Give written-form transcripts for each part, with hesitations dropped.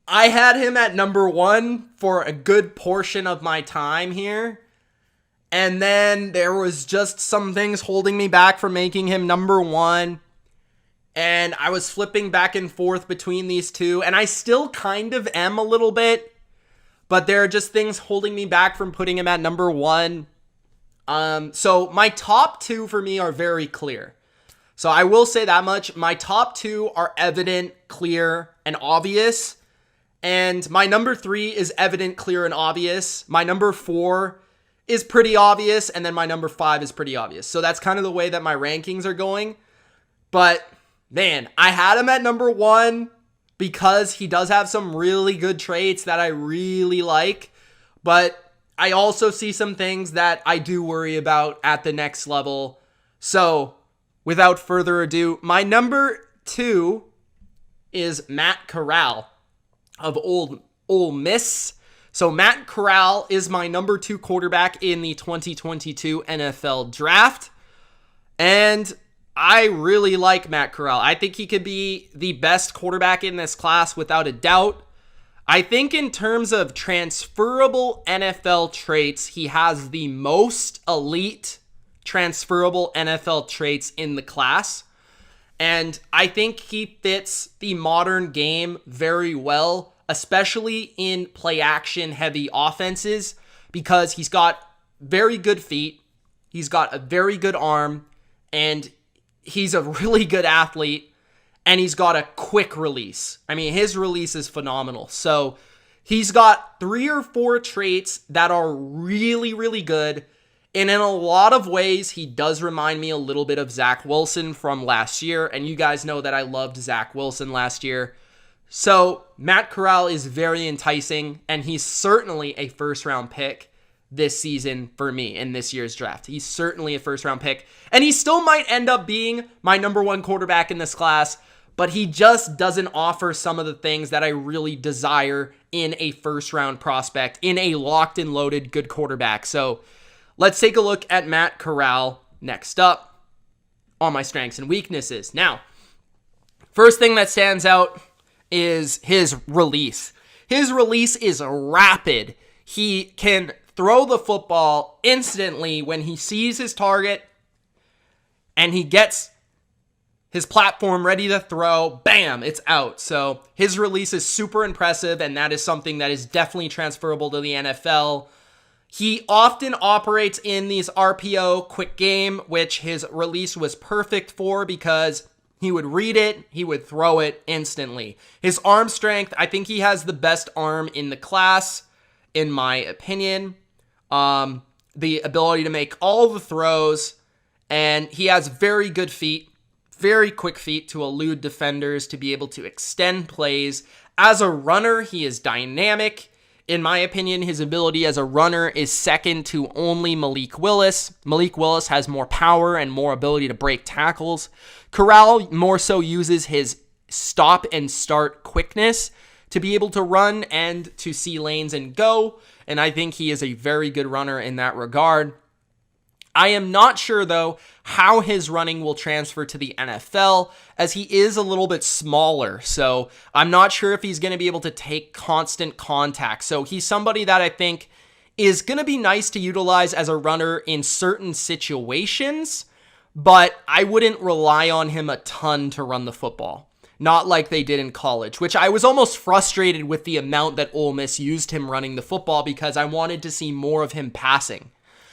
I had him at number 1 for a good portion of my time here. And then there was just some things holding me back from making him number 1. And I was flipping back and forth between these two. And I still kind of am a little bit. But there are just things holding me back from putting him at number 1. So my top 2 for me are very clear. So I will say that much. My top 2 are evident, clear, and obvious. And my number 3 is evident, clear, and obvious. My number 4 is pretty obvious. And then my number 5 is pretty obvious. So that's kind of the way that my rankings are going. But man, I had him at number 1 because he does have some really good traits that I really like. But I also see some things that I do worry about at the next level. So without further ado, my number 2 is Matt Corral of Ole Miss. So Matt Corral is my number 2 quarterback in the 2022 NFL Draft. And I really like Matt Corral. I think he could be the best quarterback in this class without a doubt. I think in terms of transferable NFL traits, he has the most elite transferable NFL traits in the class. And I think he fits the modern game very well, especially in play action heavy offenses, because he's got very good feet, he's got a very good arm, and he's a really good athlete, and he's got a quick release. I mean, his release is phenomenal. So he's got 3 or 4 traits that are really, really good. And in a lot of ways, he does remind me a little bit of Zach Wilson from last year. And you guys know that I loved Zach Wilson last year. So Matt Corral is very enticing, and he's certainly a first-round pick this season for me in this year's draft. He's certainly a first-round pick, and he still might end up being my number 1 quarterback in this class, but he just doesn't offer some of the things that I really desire in a first-round prospect, in a locked and loaded good quarterback. So let's take a look at Matt Corral next up on my strengths and weaknesses. Now, first thing that stands out is his release. His release is rapid. He can throw the football instantly when he sees his target and he gets his platform ready to throw. Bam, it's out. So his release is super impressive, and that is something that is definitely transferable to the NFL. He often operates in these RPO quick game, which his release was perfect for because he would read it, he would throw it instantly. His arm strength, I think he has the best arm in the class, in my opinion. The ability to make all the throws, and he has very good feet, very quick feet to elude defenders, to be able to extend plays. As a runner, he is dynamic. In my opinion, his ability as a runner is second to only Malik Willis. Malik Willis has more power and more ability to break tackles. Corral more so uses his stop and start quickness to be able to run and to see lanes and go. And I think he is a very good runner in that regard. I am not sure, though, how his running will transfer to the NFL, as he is a little bit smaller. So I'm not sure if he's going to be able to take constant contact. So he's somebody that I think is going to be nice to utilize as a runner in certain situations, but I wouldn't rely on him a ton to run the football. Not like they did in college, which I was almost frustrated with the amount that Ole Miss used him running the football, because I wanted to see more of him passing.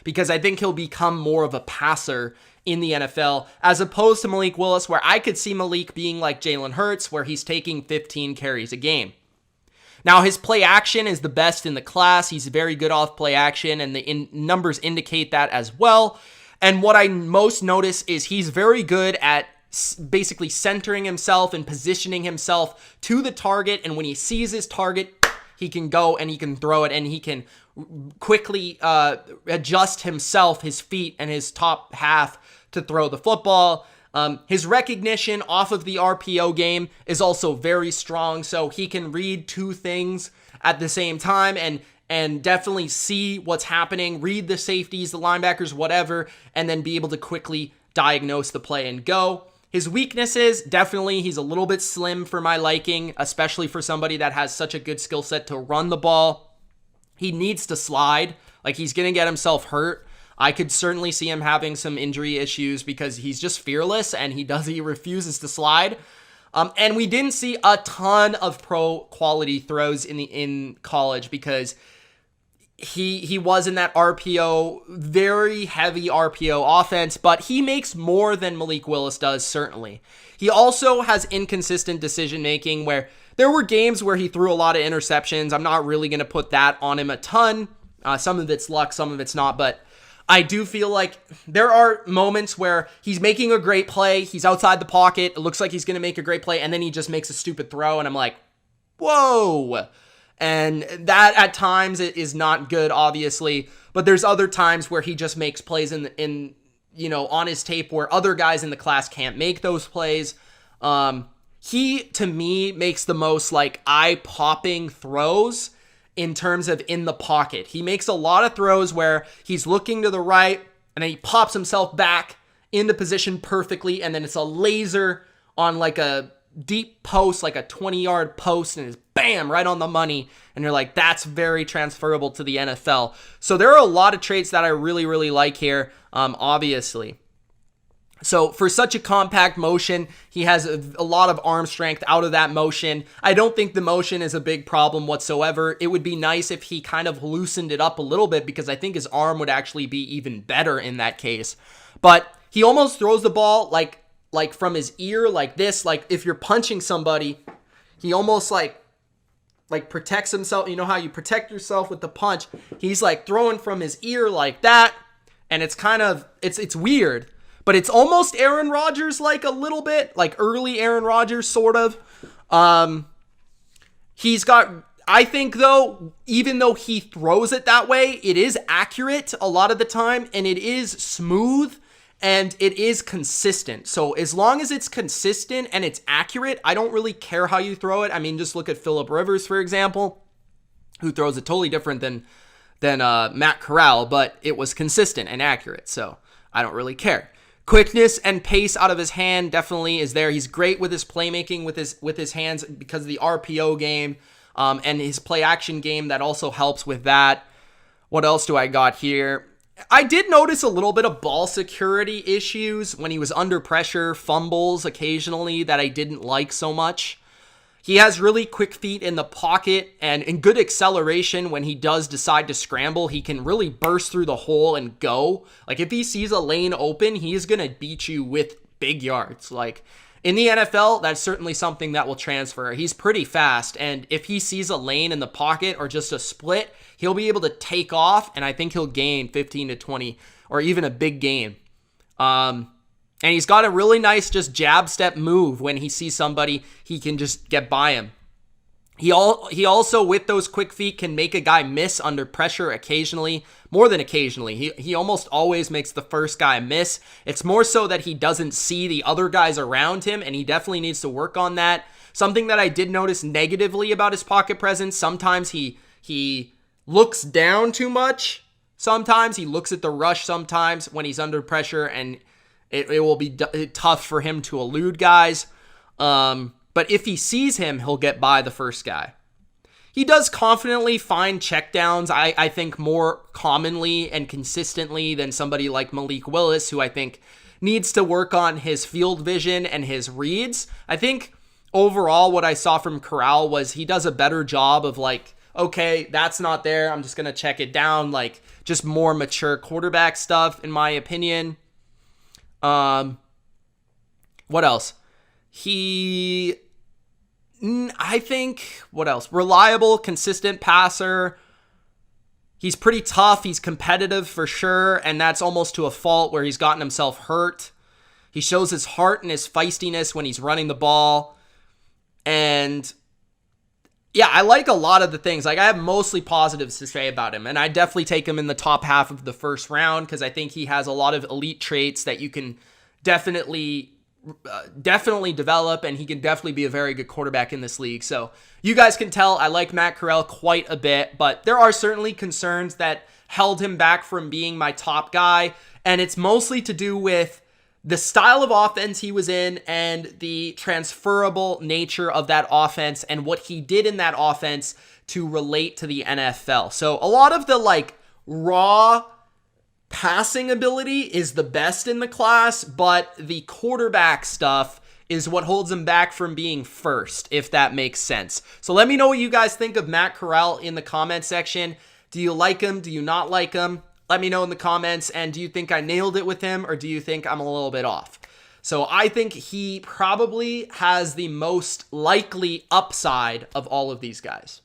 Because I think he'll become more of a passer in the NFL, as opposed to Malik Willis, where I could see Malik being like Jalen Hurts, where he's taking 15 carries a game. Now, his play action is the best in the class. He's very good off play action, and the numbers indicate that as well. And what I most notice is he's very good at basically centering himself and positioning himself to the target, and when he sees his target, he can go and he can throw it, and he can quickly adjust himself, his feet, and his top half to throw the football. His recognition off of the RPO game is also very strong, so he can read 2 things at the same time and definitely see what's happening, read the safeties, the linebackers, whatever, and then be able to quickly diagnose the play and go. His weaknesses, definitely, he's a little bit slim for my liking, especially for somebody that has such a good skill set to run the ball. He needs to slide. Like, he's going to get himself hurt. I could certainly see him having some injury issues because he's just fearless and he refuses to slide. And we didn't see a ton of pro quality throws in college because he was in that RPO, very heavy RPO offense, but he makes more than Malik Willis does, certainly. He also has inconsistent decision making where there were games where he threw a lot of interceptions. I'm not really going to put that on him a ton. Some of it's luck, some of it's not, but I do feel like there are moments where he's making a great play, he's outside the pocket, it looks like he's going to make a great play, and then he just makes a stupid throw, and I'm like, whoa. And that at times is not good, obviously, but there's other times where he just makes plays in on his tape where other guys in the class can't make those plays. He, to me, makes the most like eye-popping throws in terms of in the pocket. He makes a lot of throws where he's looking to the right and then he pops himself back into position perfectly, and then it's a laser on like a deep post, like a 20-yard post, and it's bam, right on the money. And you're like, that's very transferable to the NFL. So there are a lot of traits that I really, really like here, obviously. So for such a compact motion, he has a lot of arm strength out of that motion. I don't think the motion is a big problem whatsoever. It would be nice if he kind of loosened it up a little bit because I think his arm would actually be even better in that case. But he almost throws the ball like from his ear like this. Like if you're punching somebody, he almost like protects himself. You know how you protect yourself with the punch? He's like throwing from his ear like that. And it's kind of, it's weird. But it's almost Aaron Rodgers like a little bit, like early Aaron Rodgers sort of. He's got, I think though, even though he throws it that way, it is accurate a lot of the time, and it is smooth, and it is consistent. So as long as it's consistent and it's accurate, I don't really care how you throw it. I mean, just look at Phillip Rivers, for example, who throws it totally different than Matt Corral, but it was consistent and accurate, so I don't really care. Quickness and pace out of his hand definitely is there. He's great with his playmaking with his hands because of the RPO game and his play action game that also helps with that. What else do I got here? I did notice a little bit of ball security issues when he was under pressure, fumbles occasionally that I didn't like so much. He has really quick feet in the pocket and good acceleration when he does decide to scramble. He can really burst through the hole and go. Like if he sees a lane open, he is going to beat you with big yards. Like in the NFL, that's certainly something that will transfer. He's pretty fast, and if he sees a lane in the pocket or just a split, he'll be able to take off, and I think he'll gain 15 to 20 or even a big gain. And he's got a really nice just jab step move. When he sees somebody, he can just get by him. He also, with those quick feet, can make a guy miss under pressure occasionally, more than occasionally. He almost always makes the first guy miss. It's more so that he doesn't see the other guys around him, and he definitely needs to work on that. Something that I did notice negatively about his pocket presence, sometimes he looks down too much. Sometimes he looks at the rush sometimes when he's under pressure, and it will be tough for him to elude guys. But if he sees him, he'll get by the first guy. He does confidently find checkdowns, I think, more commonly and consistently than somebody like Malik Willis, who I think needs to work on his field vision and his reads. I think overall what I saw from Corral was he does a better job of like, okay, that's not there, I'm just going to check it down. Like just more mature quarterback stuff, in my opinion. What else? What else? Reliable, consistent passer. He's pretty tough. He's competitive for sure. And that's almost to a fault where he's gotten himself hurt. He shows his heart and his feistiness when he's running the ball. And yeah, I like a lot of the things. Like I have mostly positives to say about him. And I definitely take him in the top half of the first round because I think he has a lot of elite traits that you can definitely develop, and he can definitely be a very good quarterback in this league. So you guys can tell I like Matt Corral quite a bit, but there are certainly concerns that held him back from being my top guy, and it's mostly to do with the style of offense he was in and the transferable nature of that offense and what he did in that offense to relate to the NFL. So a lot of the like raw passing ability is the best in the class, but the quarterback stuff is what holds him back from being first, if that makes sense. So let me know what you guys think of Matt Corral in the comment section. Do you like him? Do you not like him? Let me know in the comments. And do you think I nailed it with him, or do you think I'm a little bit off? So I think he probably has the most likely upside of all of these guys.